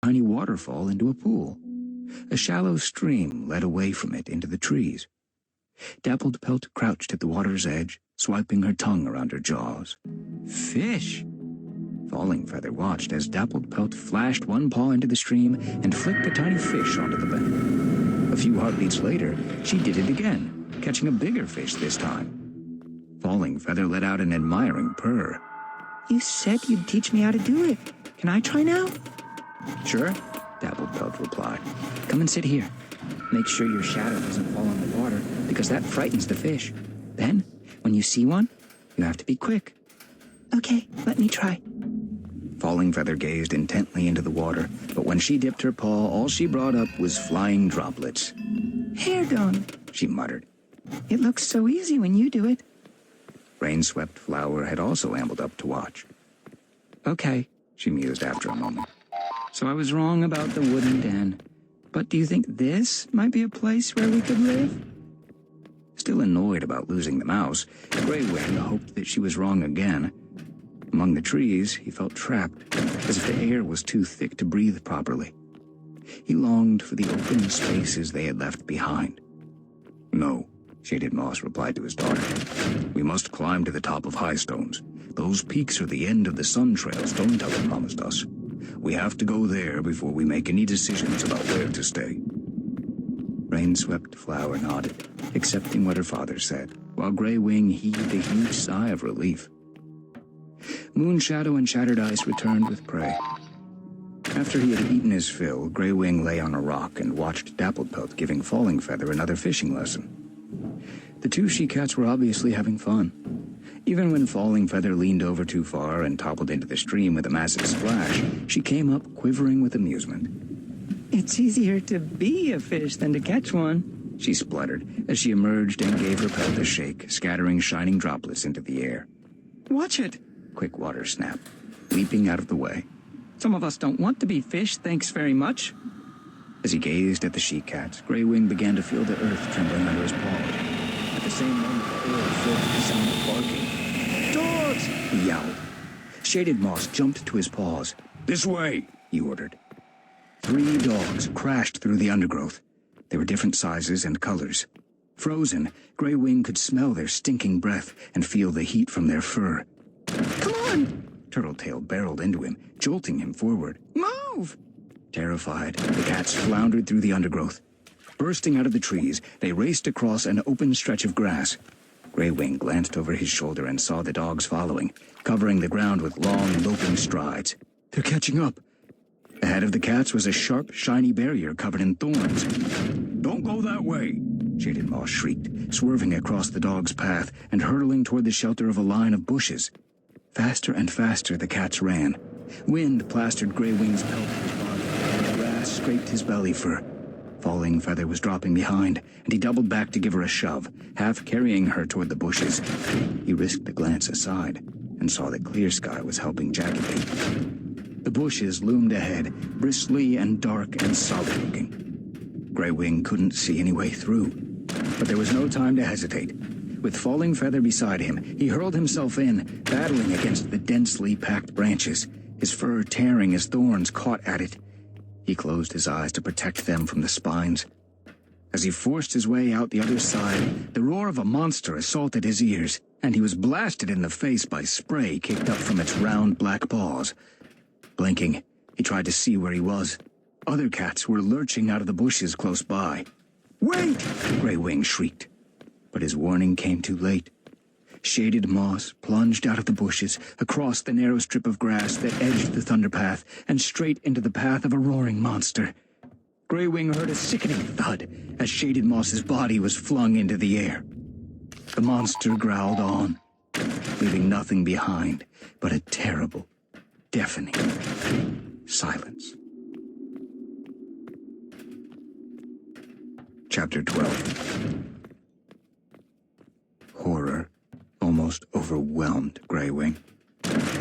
tiny waterfall into a pool. A shallow stream led away from it into the trees. Dappled Pelt crouched at the water's edge, swiping her tongue around her jaws. Fish! Falling Feather watched as Dappled Pelt flashed one paw into the stream and flicked a tiny fish onto the bank. A few heartbeats later, she did it again, catching a bigger fish this time. Falling Feather let out an admiring purr. You said you'd teach me how to do it. Can I try now? Sure, Dappled Pelt replied. Come and sit here. Make sure your shadow doesn't fall in the water, because that frightens the fish. Then, when you see one, you have to be quick. Okay, let me try. Falling Feather gazed intently into the water, but when she dipped her paw, all she brought up was flying droplets. Hair done, she muttered. It looks so easy when you do it. Rain-swept Flower had also ambled up to watch. Okay, she mused after a moment. So I was wrong about the wooden den. But do you think this might be a place where we could live? Still annoyed about losing the mouse, Graywing hoped that she was wrong again. Among the trees, he felt trapped, as if the air was too thick to breathe properly. He longed for the open spaces they had left behind. No, Shaded Moss replied to his daughter. We must climb to the top of High Stones. Those peaks are the end of the sun trail Stoneteller promised us. We have to go there before we make any decisions about where to stay. Rain-swept Flower nodded, accepting what her father said, while Graywing heaved a huge sigh of relief. Moonshadow and Shattered Ice returned with prey. After he had eaten his fill, Graywing lay on a rock and watched Dappled Pelt giving Falling Feather another fishing lesson. The two she-cats were obviously having fun. Even when Falling Feather leaned over too far and toppled into the stream with a massive splash, she came up quivering with amusement. It's easier to be a fish than to catch one, she spluttered as she emerged and gave her pelt a shake, scattering shining droplets into the air. Watch it, Quickwater snapped, leaping out of the way. Some of us don't want to be fish, thanks very much. As he gazed at the she-cats, Graywing began to feel the earth trembling under his paws. At the same moment, the air filled with the sound of barking. Dogs! He yelled. Shaded Moss jumped to his paws. This way, he ordered. 3 dogs crashed through the undergrowth. They were different sizes and colors. Frozen, Graywing could smell their stinking breath and feel the heat from their fur. Come on! Turtletail barreled into him, jolting him forward. Move! Terrified, the cats floundered through the undergrowth. Bursting out of the trees, they raced across an open stretch of grass. Graywing glanced over his shoulder and saw the dogs following, covering the ground with long, loping strides. They're catching up. Ahead of the cats was a sharp, shiny barrier covered in thorns. Don't go that way, Shaded Moss shrieked, swerving across the dog's path and hurtling toward the shelter of a line of bushes. Faster and faster the cats ran. Wind plastered Graywing's pelt to his body, and the grass scraped his belly fur. Falling Feather was dropping behind, and he doubled back to give her a shove, half carrying her toward the bushes. He risked a glance aside, and saw that Clear Sky was helping Jackie. The bushes loomed ahead, bristly and dark and solid-looking. Graywing couldn't see any way through, but there was no time to hesitate. With Falling Feather beside him, he hurled himself in, battling against the densely packed branches, his fur tearing as thorns caught at it. He closed his eyes to protect them from the spines. As he forced his way out the other side, the roar of a monster assaulted his ears, and he was blasted in the face by spray kicked up from its round black paws. Blinking, he tried to see where he was. Other cats were lurching out of the bushes close by. "Wait!" Graywing shrieked. But his warning came too late. Shaded Moss plunged out of the bushes, across the narrow strip of grass that edged the thunder path, and straight into the path of a roaring monster. Graywing heard a sickening thud as Shaded Moss's body was flung into the air. The monster growled on, leaving nothing behind but a terrible, deafening silence. Chapter 12. Horror almost overwhelmed Graywing,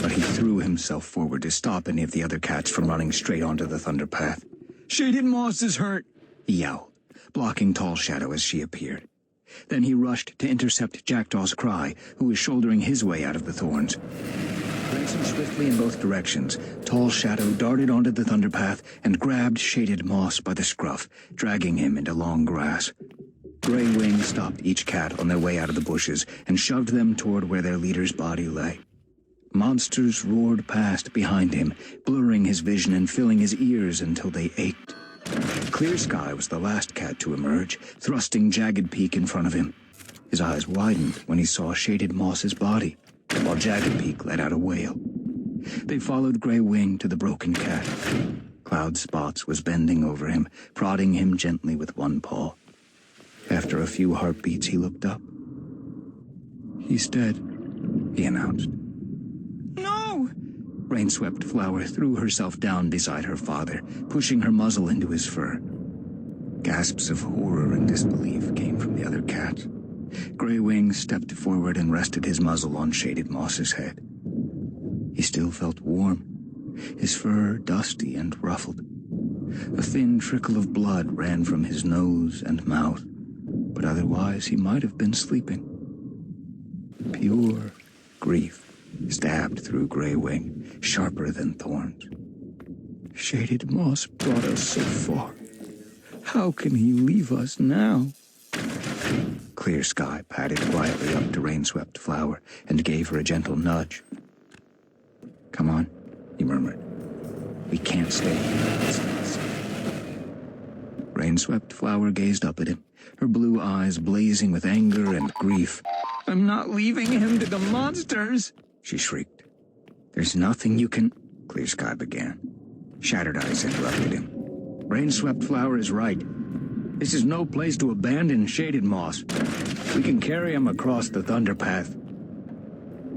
but he threw himself forward to stop any of the other cats from running straight onto the thunder path. "Shaded Moss is hurt!" he yelled, blocking Tall Shadow as she appeared. Then he rushed to intercept Jackdaw's Cry, who was shouldering his way out of the thorns. Racing swiftly in both directions, Tall Shadow darted onto the thunderpath and grabbed Shaded Moss by the scruff, dragging him into long grass. Grey Wing stopped each cat on their way out of the bushes and shoved them toward where their leader's body lay. Monsters roared past behind him, blurring his vision and filling his ears until they ached. Clear Sky was the last cat to emerge, thrusting Jagged Peak in front of him. His eyes widened when he saw Shaded Moss's body, while Jagged Peak let out a wail. They followed Grey Wing to the broken cat. Cloud Spots was bending over him, prodding him gently with one paw. After a few heartbeats, he looked up. "He's dead," he announced. No! Rain-swept Flower threw herself down beside her father, pushing her muzzle into his fur. Gasps of horror and disbelief came from the other cats. Grey Wing stepped forward and rested his muzzle on Shaded Moss's head. He still felt warm, his fur dusty and ruffled. A thin trickle of blood ran from his nose and mouth, but otherwise he might have been sleeping. Pure grief stabbed through Grey Wing, sharper than thorns. Shaded Moss brought us so far. How can he leave us now? Clear Sky padded quietly up to Rain-swept Flower and gave her a gentle nudge. "Come on," he murmured. "We can't stay here. It's not safe." Rain-swept Flower gazed up at him, her blue eyes blazing with anger and grief. "I'm not leaving him to the monsters!" she shrieked. "There's nothing you can—" Clear Sky began. Shattered Ice interrupted him. "Rain-swept Flower is right. This is no place to abandon Shaded Moss. We can carry him across the thunderpath."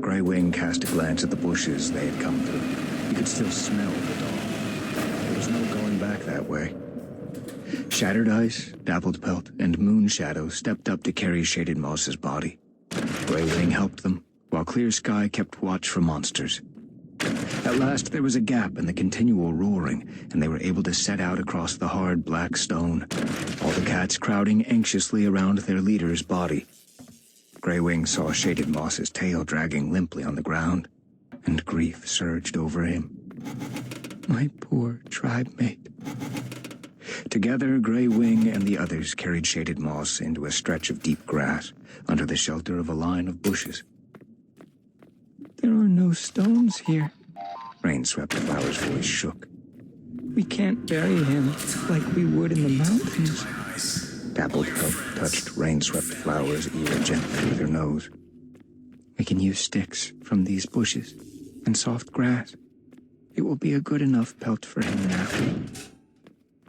Grey Wing cast a glance at the bushes they had come through. He could still smell the dog. There was no going back that way. Shattered Ice, Dappled Pelt, and Moon Shadow stepped up to carry Shaded Moss's body. Grey Wing helped them, while Clear Sky kept watch for monsters. At last there was a gap in the continual roaring, and they were able to set out across the hard black stone, all the cats crowding anxiously around their leader's body. Grey Wing saw Shaded Moss's tail dragging limply on the ground, and grief surged over him. My poor tribe mate. Together, Grey Wing and the others carried Shaded Moss into a stretch of deep grass, under the shelter of a line of bushes. "There are no stones here." Rain-swept Flower's voice shook. "We can't bury him like we would in the mountains." Dappled Pelt touched Rain-swept Flower's ear gently with her nose. "We can use sticks from these bushes and soft grass. It will be a good enough pelt for him now."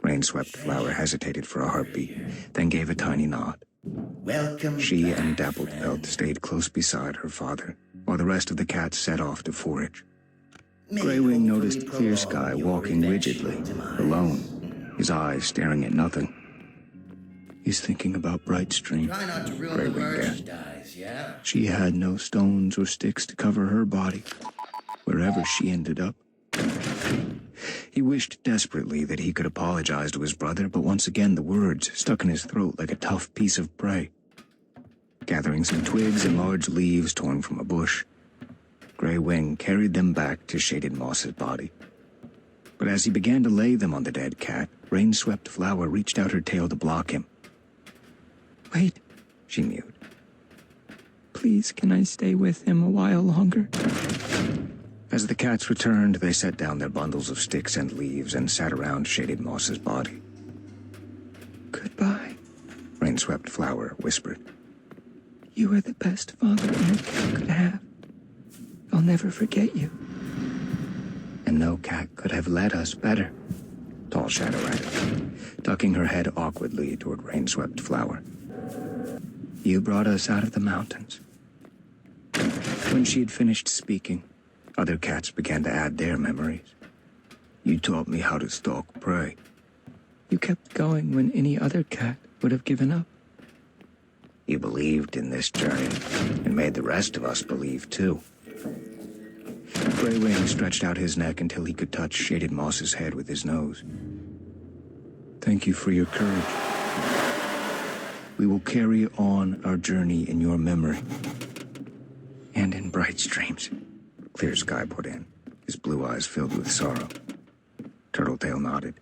Rain-swept Flower hesitated for a heartbeat, then gave a tiny nod. Welcome. She and Dappled Pelt stayed close beside her father, while the rest of the cats set off to forage. Grey Wing noticed Clear Sky walking rigidly, alone, his eyes staring at nothing. "He's thinking about Bright Stream," Try not to ruin Grey the Wing gasped. merchandise, yeah? She had no stones or sticks to cover her body, wherever she ended up. He wished desperately that he could apologize to his brother, but once again the words stuck in his throat like a tough piece of prey. Gathering some twigs and large leaves torn from a bush, Grey Wing carried them back to Shaded Moss's body. But as he began to lay them on the dead cat, Rain-swept Flower reached out her tail to block him. "Wait," she mewed. "Please, can I stay with him a while longer?" As the cats returned, they set down their bundles of sticks and leaves and sat around Shaded Moss's body. "Goodbye," Rain-swept Flower whispered. "You are the best father any cat could have. I'll never forget you." "And no cat could have led us better," Tall Shadow added, tucking her head awkwardly toward Rain-swept Flower. "You brought us out of the mountains." When she had finished speaking, other cats began to add their memories. "You taught me how to stalk prey." "You kept going when any other cat would have given up." "You believed in this journey, and made the rest of us believe too." Grey Wing stretched out his neck until he could touch Shaded Moss's head with his nose. "Thank you for your courage. We will carry on our journey in your memory. And in Bright Streams," Clear Sky put in, his blue eyes filled with sorrow. Turtletail nodded.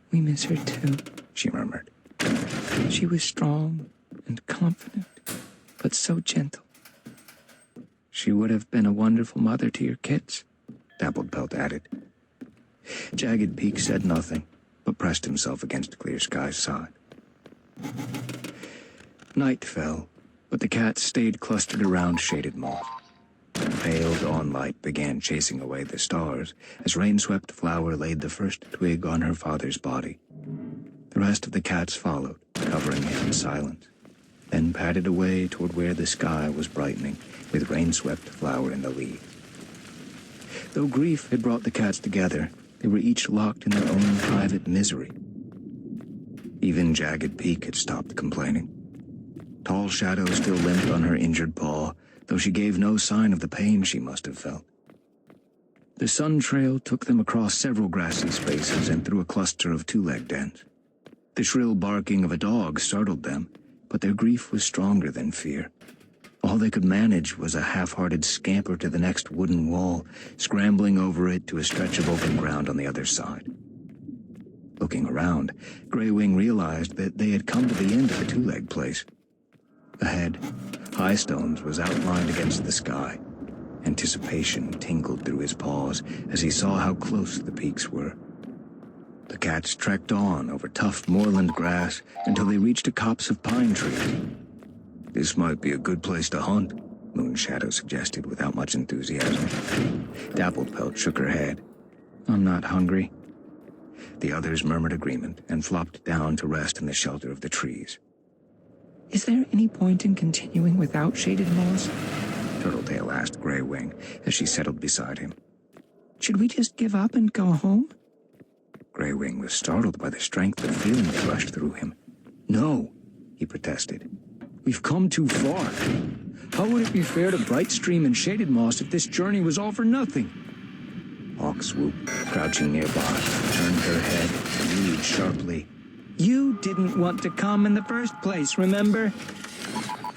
We miss her too, She murmured. She was strong and confident, but so gentle. She would have been a wonderful mother to your kids, Dappled Pelt added. Jagged Peak said nothing, but pressed himself against Clear Sky's side. Night fell, but the cats stayed clustered around Shaded Moss. Pale dawn light began chasing away the stars as Rain-Swept Flower laid the first twig on her father's body. The rest of the cats followed, covering him in silence, then padded away toward where the sky was brightening with Rain-Swept Flower in the lead. Though grief had brought the cats together, they were each locked in their own private misery. Even Jagged Peak had stopped complaining. Tall Shadow still limped on her injured paw, though she gave no sign of the pain she must have felt. The sun trail took them across several grassy spaces and through a cluster of two-legged dens. The shrill barking of a dog startled them, but their grief was stronger than fear. All they could manage was a half-hearted scamper to the next wooden wall, scrambling over it to a stretch of open ground on the other side. Looking around, Greywing realized that they had come to the end of the two-legged place. Ahead, High Stones was outlined against the sky. Anticipation tingled through his paws as he saw how close the peaks were. The cats trekked on over tough moorland grass until they reached a copse of pine trees. This might be a good place to hunt, Moon Shadow suggested without much enthusiasm. Dappled Pelt shook her head. I'm not hungry. The others murmured agreement and flopped down to rest in the shelter of the trees. Is there any point in continuing without Shaded Moss? Turtletail asked Greywing as she settled beside him. Should we just give up and go home? Greywing was startled by the strength of feeling that rushed through him. No, he protested. We've come too far. How would it be fair to Brightstream and Shaded Moss if this journey was all for nothing? Hawkswoop, crouching nearby, turned her head and mewed sharply. You didn't want to come in the first place, remember?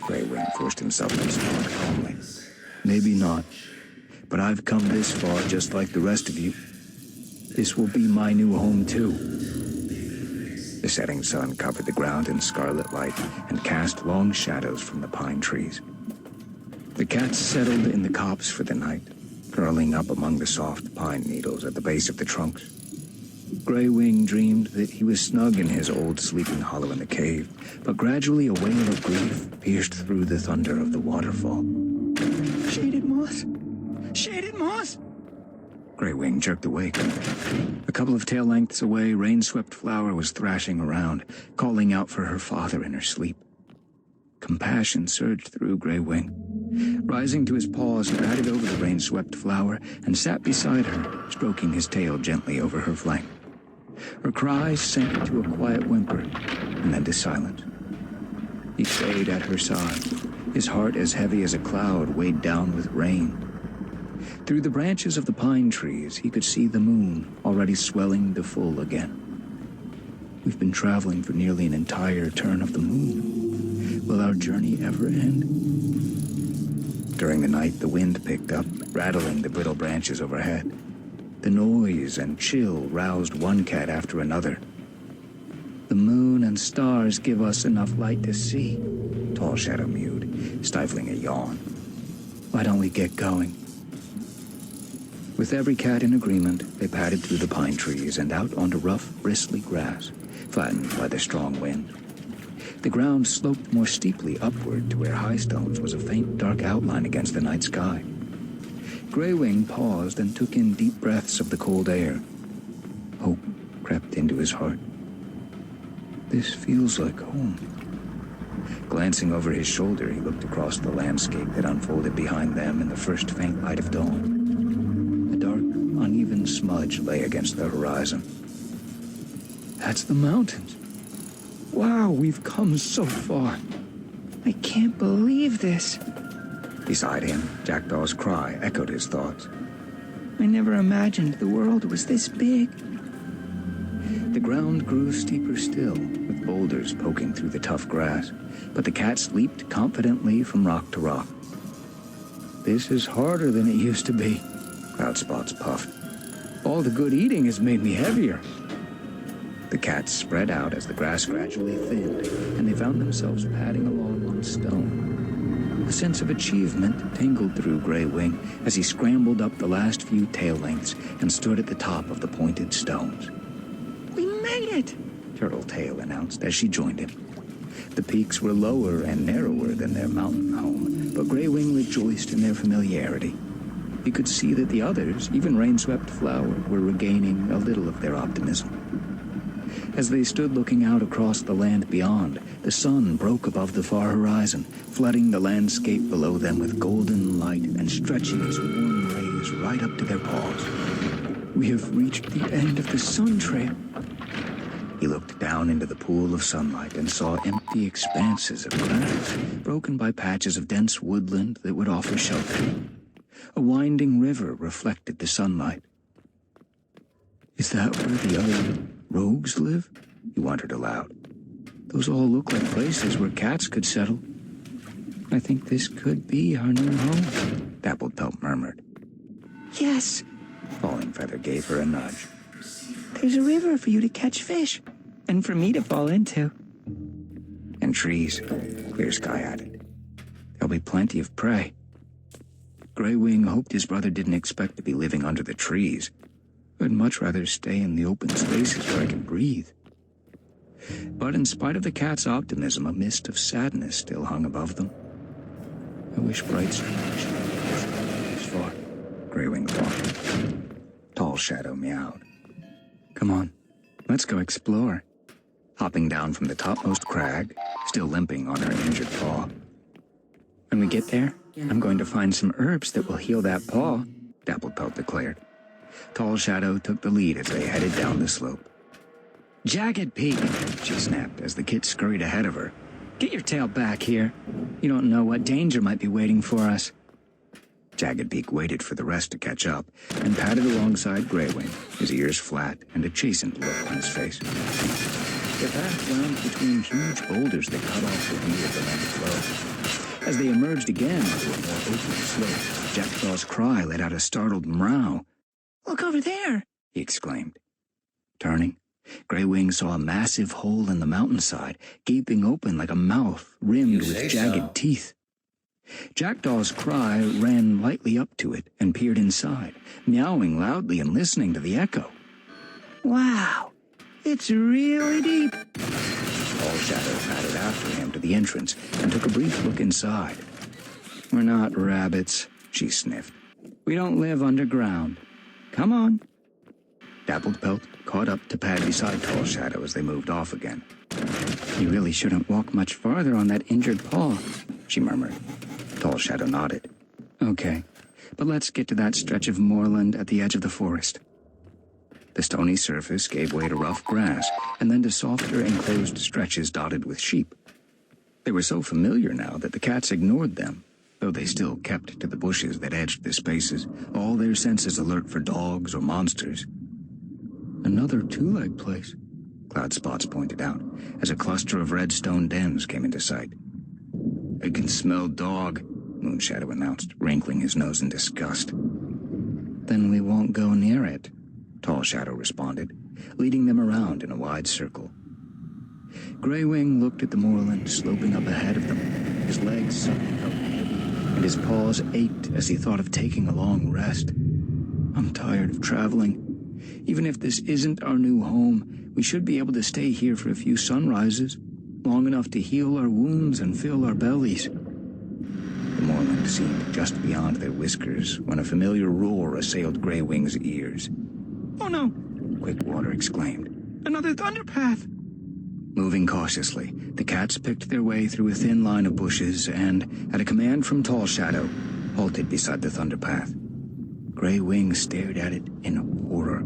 Greywing forced himself to respond calmly. Maybe not, but I've come this far just like the rest of you. This will be my new home, too. The setting sun covered the ground in scarlet light and cast long shadows from the pine trees. The cats settled in the copse for the night, curling up among the soft pine needles at the base of the trunks. Greywing dreamed that he was snug in his old sleeping hollow in the cave, but gradually a wail of grief pierced through the thunder of the waterfall. Shaded Moss! Shaded Moss! Greywing jerked awake. A couple of tail lengths away, Rain-Swept Flower was thrashing around, calling out for her father in her sleep. Compassion surged through Greywing. Rising to his paws, he padded over the Rain-Swept Flower and sat beside her, stroking his tail gently over her flank. Her cries sank to a quiet whimper, and then to silence. He stayed at her side, his heart as heavy as a cloud weighed down with rain. Through the branches of the pine trees, he could see the moon already swelling to full again. We've been traveling for nearly an entire turn of the moon. Will our journey ever end? During the night, the wind picked up, rattling the brittle branches overhead. The noise and chill roused one cat after another. The moon and stars give us enough light to see, Tall Shadow mewed, stifling a yawn. Why don't we get going? With every cat in agreement, they padded through the pine trees and out onto rough, bristly grass, flattened by the strong wind. The ground sloped more steeply upward to where High Stones was a faint, dark outline against the night sky. Greywing paused and took in deep breaths of the cold air. Hope crept into his heart. This feels like home. Glancing over his shoulder, he looked across the landscape that unfolded behind them in the first faint light of dawn. A dark, uneven smudge lay against the horizon. That's the mountains. Wow, we've come so far. I can't believe this. Beside him, Jackdaw's cry echoed his thoughts. I never imagined the world was this big. The ground grew steeper still, with boulders poking through the tough grass, but the cats leaped confidently from rock to rock. This is harder than it used to be, Cloudspots puffed. All the good eating has made me heavier. The cats spread out as the grass gradually thinned, and they found themselves padding along on stone. A sense of achievement tingled through Grey Wing as he scrambled up the last few tail lengths and stood at the top of the pointed stones. "We made it!" Turtletail announced as she joined him. The peaks were lower and narrower than their mountain home, but Grey Wing rejoiced in their familiarity. He could see that the others, even Rain-Swept Flower, were regaining a little of their optimism. As they stood looking out across the land beyond, the sun broke above the far horizon, flooding the landscape below them with golden light and stretching its warm rays right up to their paws. "We have reached the end of the sun trail." He looked down into the pool of sunlight and saw empty expanses of grass, broken by patches of dense woodland that would offer shelter. A winding river reflected the sunlight. "Is that where the other rogues live?" he wondered aloud. "Those all look like places where cats could settle." "I think this could be our new home," Dappled Pelt murmured. "Yes," Falling Feather gave her a nudge. "There's a river for you to catch fish, and for me to fall into." "And trees," Clear Sky added. "There'll be plenty of prey." Grey Wing hoped his brother didn't expect to be living under the trees. "I'd much rather stay in the open spaces where I can breathe." But in spite of the cat's optimism, a mist of sadness still hung above them. "I wish Bright Stars this far," Grey Wing thought. Tall Shadow meowed. "Come on, let's go explore." Hopping down from the topmost crag, still limping on her injured paw. "When we get there, I'm going to find some herbs that will heal that paw," Dappled Pelt declared. Tall Shadow took the lead as they headed down the slope. "Jagged Peak," she snapped as the kit scurried ahead of her. "Get your tail back here. You don't know what danger might be waiting for us." Jagged Peak waited for the rest to catch up and padded alongside Grey Wing, his ears flat and a chastened look on his face. Their path wound between huge boulders that cut off the view of the land below. As they emerged again onto a more open slope, Jackdaw's cry let out a startled meow. "Look over there!" he exclaimed. Turning, Grey Wing saw a massive hole in the mountainside, gaping open like a mouth rimmed with jagged teeth. Jackdaw's cry ran lightly up to it and peered inside, meowing loudly and listening to the echo. "Wow, it's really deep." Tall Shadow padded after him to the entrance and took a brief look inside. "We're not rabbits," she sniffed. "We don't live underground. Come on." Dappled Pelt caught up to pad beside Tall Shadow as they moved off again. "You really shouldn't walk much farther on that injured paw," she murmured. Tall Shadow nodded. "Okay, but let's get to that stretch of moorland at the edge of the forest." The stony surface gave way to rough grass, and then to softer enclosed stretches dotted with sheep. They were so familiar now that the cats ignored them, though they still kept to the bushes that edged the spaces, all their senses alert for dogs or monsters. "Another two-leg place," Cloudspots pointed out, as a cluster of red stone dens came into sight. "I can smell dog," Moonshadow announced, wrinkling his nose in disgust. "Then we won't go near it," Tall Shadow responded, leading them around in a wide circle. Grey Wing looked at the moorland sloping up ahead of them. His legs suddenly felt heavy, and his paws ached as he thought of taking a long rest. "I'm tired of traveling. Even if this isn't our new home, we should be able to stay here for a few sunrises, long enough to heal our wounds and fill our bellies." The moorland seemed just beyond their whiskers when a familiar roar assailed Grey Wing's ears. "Oh no!" Quickwater exclaimed. "Another thunderpath!" Moving cautiously, the cats picked their way through a thin line of bushes and, at a command from Tall Shadow, halted beside the thunderpath. Grey Wing stared at it in horror.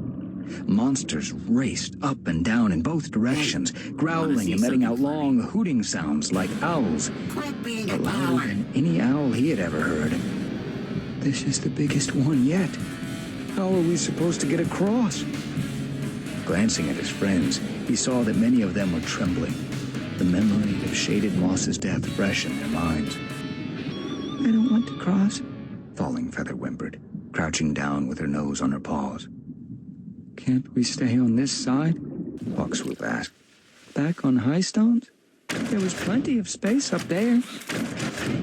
Monsters raced up and down in both directions, growling and letting out long, hooting sounds like owls, but louder than any owl he had ever heard. "This is the biggest one yet. How are we supposed to get across?" Glancing at his friends, he saw that many of them were trembling, the memory of Shaded Moss's death fresh in their minds. "I don't want to cross," Falling Feather whimpered, crouching down with her nose on her paws. Can't we stay on this side? Hawkswoop asked. Back on High Stones? There was plenty of space up there.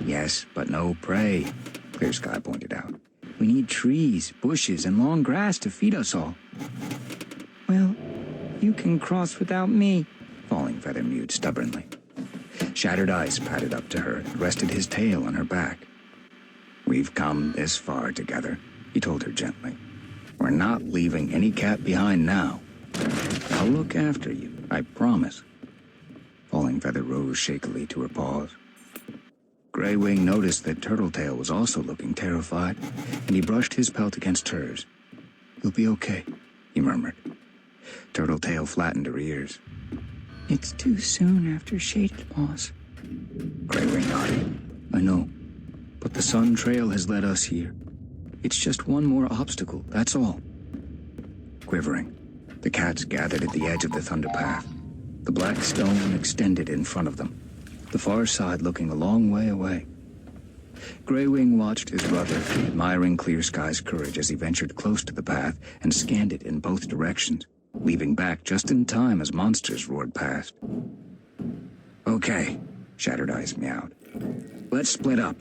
Yes, but no prey, Clear Sky pointed out. We need trees, bushes, and long grass to feed us all. Well, you can cross without me, Falling Feather mewed stubbornly. Shattered Ice padded up to her and rested his tail on her back. We've come this far together, he told her gently. We're not leaving any cat behind now. I'll look after you, I promise. Falling Feather rose shakily to her paws. Greywing noticed that Turtletail was also looking terrified, and he brushed his pelt against hers. You'll be okay, he murmured. Turtletail flattened her ears. It's too soon after Shaded Paws. Greywing nodded. I know, but the Sun Trail has led us here. It's just one more obstacle, that's all. Quivering, the cats gathered at the edge of the Thunder Path. The black stone extended in front of them, the far side looking a long way away. Greywing watched his brother, admiring Clear Sky's courage as he ventured close to the path and scanned it in both directions, leaving back just in time as monsters roared past. Okay, Shattered Ice meowed. Let's split up.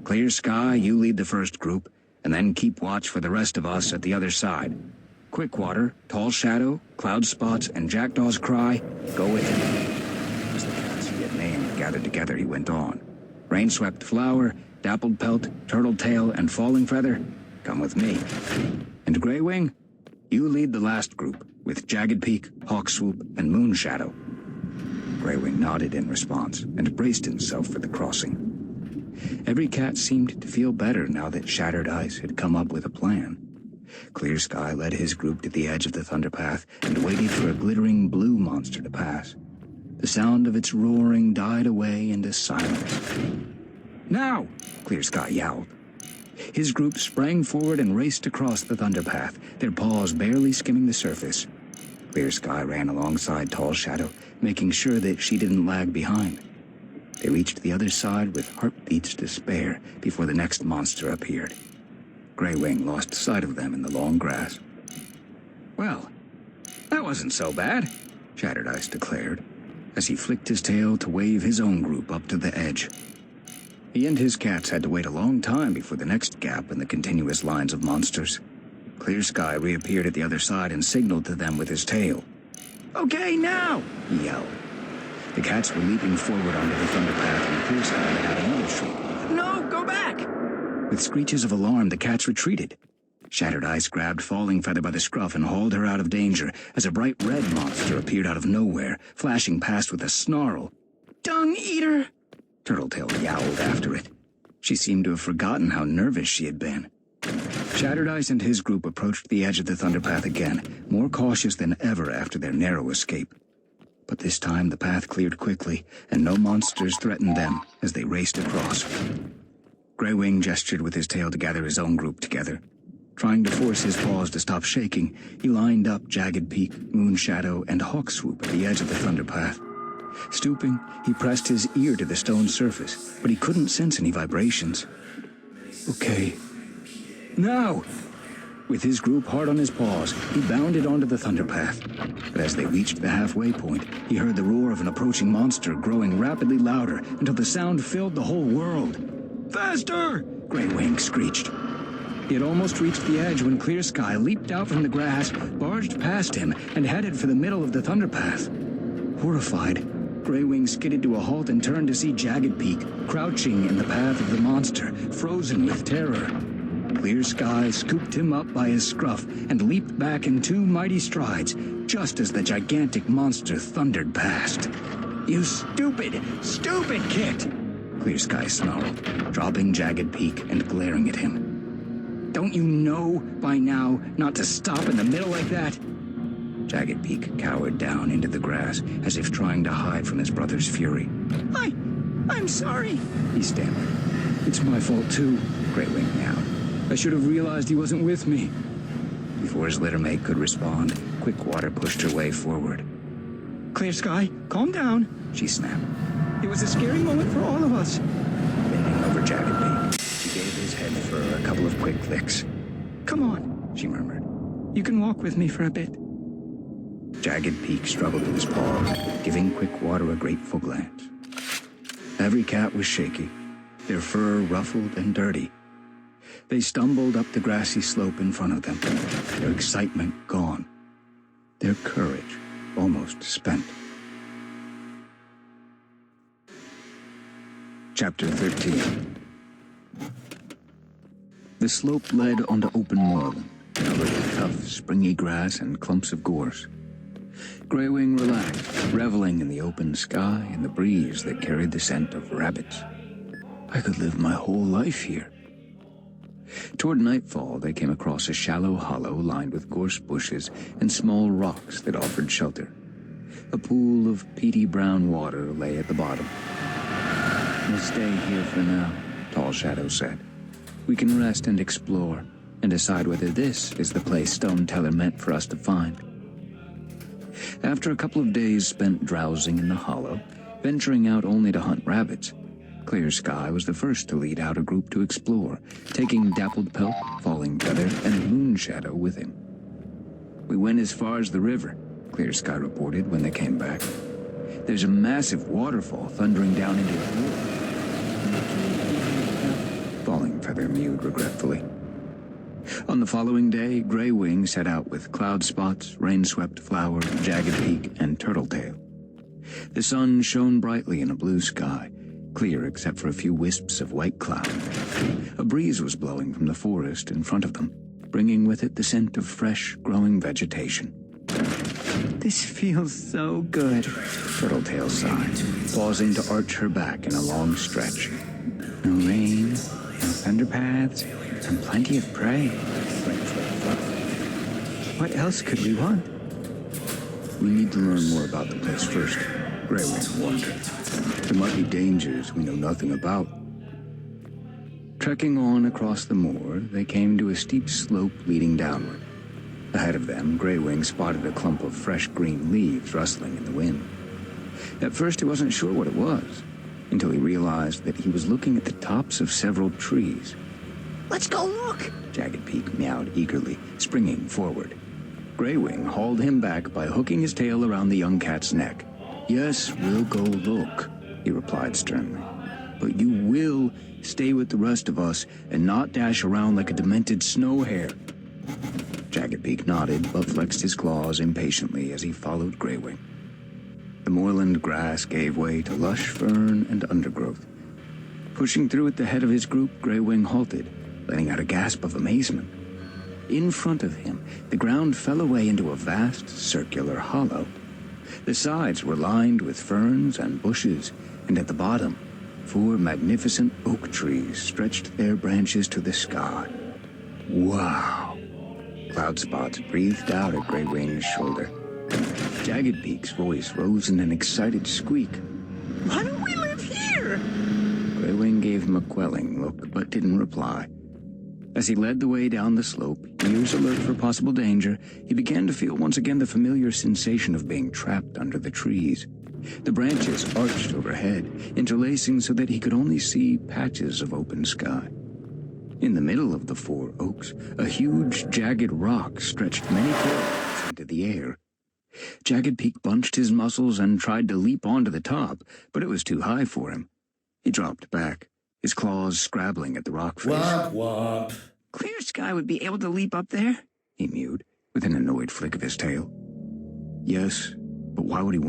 Clear Sky, you lead the first group, and then keep watch for the rest of us at the other side. Quickwater, Tall Shadow, Cloud Spots, and Jackdaw's Cry, go with him. As the cats he had named gathered together, he went on. Rainswept Flower, Dappled Pelt, Turtletail, and Falling Feather, come with me. And Greywing, you lead the last group, with Jagged Peak, Hawkswoop, and Moonshadow. Greywing nodded in response, and braced himself for the crossing. Every cat seemed to feel better now that Shattered Ice had come up with a plan. Clear Sky led his group to the edge of the Thunder Path and waited for a glittering blue monster to pass. The sound of its roaring died away into silence. Now! Clear Sky yowled. His group sprang forward and raced across the Thunder Path, their paws barely skimming the surface. Clear Sky ran alongside Tall Shadow, making sure that she didn't lag behind. They reached the other side with heartbeats to spare before the next monster appeared. Greywing lost sight of them in the long grass. Well, that wasn't so bad, Shattered Ice declared, as he flicked his tail to wave his own group up to the edge. He and his cats had to wait a long time before the next gap in the continuous lines of monsters. Clear Sky reappeared at the other side and signaled to them with his tail. Okay, now! He yelled. The cats were leaping forward onto the Thunder Path, and Clear Sky let out another shriek. No, go back! With screeches of alarm, the cats retreated. Shattered Ice grabbed Falling Feather by the scruff and hauled her out of danger as a bright red monster appeared out of nowhere, flashing past with a snarl. Dung Eater! Turtletail yowled after it. She seemed to have forgotten how nervous she had been. Shattered Ice and his group approached the edge of the Thunder Path again, more cautious than ever after their narrow escape. But this time the path cleared quickly, and no monsters threatened them as they raced across. Greywing gestured with his tail to gather his own group together. Trying to force his paws to stop shaking, he lined up Jagged Peak, Moonshadow, and Hawkswoop at the edge of the Thunder Path. Stooping, he pressed his ear to the stone surface, but he couldn't sense any vibrations. Okay. Now! With his group hard on his paws, he bounded onto the Thunder Path. But as they reached the halfway point, he heard the roar of an approaching monster growing rapidly louder until the sound filled the whole world. Faster! Greywing screeched. He had almost reached the edge when Clear Sky leaped out from the grass, barged past him, and headed for the middle of the Thunder Path. Horrified, Greywing skidded to a halt and turned to see Jagged Peak, crouching in the path of the monster, frozen with terror. Clear Sky scooped him up by his scruff and leaped back in 2 mighty strides, just as the gigantic monster thundered past. You stupid, stupid kit! Clear Sky snarled, dropping Jagged Peak and glaring at him. Don't you know by now not to stop in the middle like that? Jagged Peak cowered down into the grass as if trying to hide from his brother's fury. I'm sorry, he stammered. It's my fault too, Greywing meowed. I should have realized he wasn't with me. Before his littermate could respond, Quickwater pushed her way forward. Clear Sky, calm down, she snapped. It was a scary moment for all of us. Bending over Jagged Peak, she gave his head fur a couple of quick licks. Come on, she murmured. You can walk with me for a bit. Jagged Peak struggled to his paws, giving Quickwater a grateful glance. Every cat was shaky, their fur ruffled and dirty. They stumbled up the grassy slope in front of them, their excitement gone, their courage almost spent. Chapter 13. The slope led onto open moorland, covered with tough, springy grass and clumps of gorse. Greywing relaxed, reveling in the open sky and the breeze that carried the scent of rabbits. I could live my whole life here. Toward nightfall, they came across a shallow hollow lined with gorse bushes and small rocks that offered shelter. A pool of peaty brown water lay at the bottom. We'll stay here for now, Tall Shadow said. We can rest and explore, and decide whether this is the place Stone Teller meant for us to find. After a couple of days spent drowsing in the hollow, venturing out only to hunt rabbits, Clear Sky was the first to lead out a group to explore, taking Dappled Pelt, Falling Feather, and Moon Shadow with him. We went as far as the river, Clear Sky reported when they came back. There's a massive waterfall thundering down into a pool. Falling Feather mewed regretfully. On the following day, Greywing set out with Cloud Spots, Rain-Swept Flower, Jagged Peak, and Turtletail. The sun shone brightly in a blue sky, clear except for a few wisps of white cloud. A breeze was blowing from the forest in front of them, bringing with it the scent of fresh, growing vegetation. This feels so good, Turtletail sighed, pausing to arch her back in a long stretch. No rain, no thunderpaths, and plenty of prey. What else could we want? We need to learn more about the place first, Greywing warned her. There might be dangers we know nothing about. Trekking on across the moor, they came to a steep slope leading downward. Ahead of them, Greywing spotted a clump of fresh green leaves rustling in the wind. At first he wasn't sure what it was, until he realized that he was looking at the tops of several trees. Let's go look! Jagged Peak meowed eagerly, springing forward. Greywing hauled him back by hooking his tail around the young cat's neck. Yes, we'll go look, he replied sternly. But you will stay with the rest of us and not dash around like a demented snow hare. Jagged Peak nodded, but flexed his claws impatiently as he followed Greywing. The moorland grass gave way to lush fern and undergrowth. Pushing through at the head of his group, Greywing halted, letting out a gasp of amazement. In front of him, the ground fell away into a vast, circular hollow. The sides were lined with ferns and bushes, and at the bottom, 4 magnificent oak trees stretched their branches to the sky. Wow! Cloud Spots breathed out at Greywing's shoulder. Jagged Peak's voice rose in an excited squeak. Why don't we live here? Greywing gave him a quelling look, but didn't reply. As he led the way down the slope, ears alert for possible danger, he began to feel once again the familiar sensation of being trapped under the trees. The branches arched overhead, interlacing so that he could only see patches of open sky. In the middle of the 4 oaks, a huge, jagged rock stretched many kilometers into the air. Jagged Peak bunched his muscles and tried to leap onto the top, but it was too high for him. He dropped back, his claws scrabbling at the rock face. Womp womp. Clear Sky would be able to leap up there, he mewed, with an annoyed flick of his tail. Yes, but why would he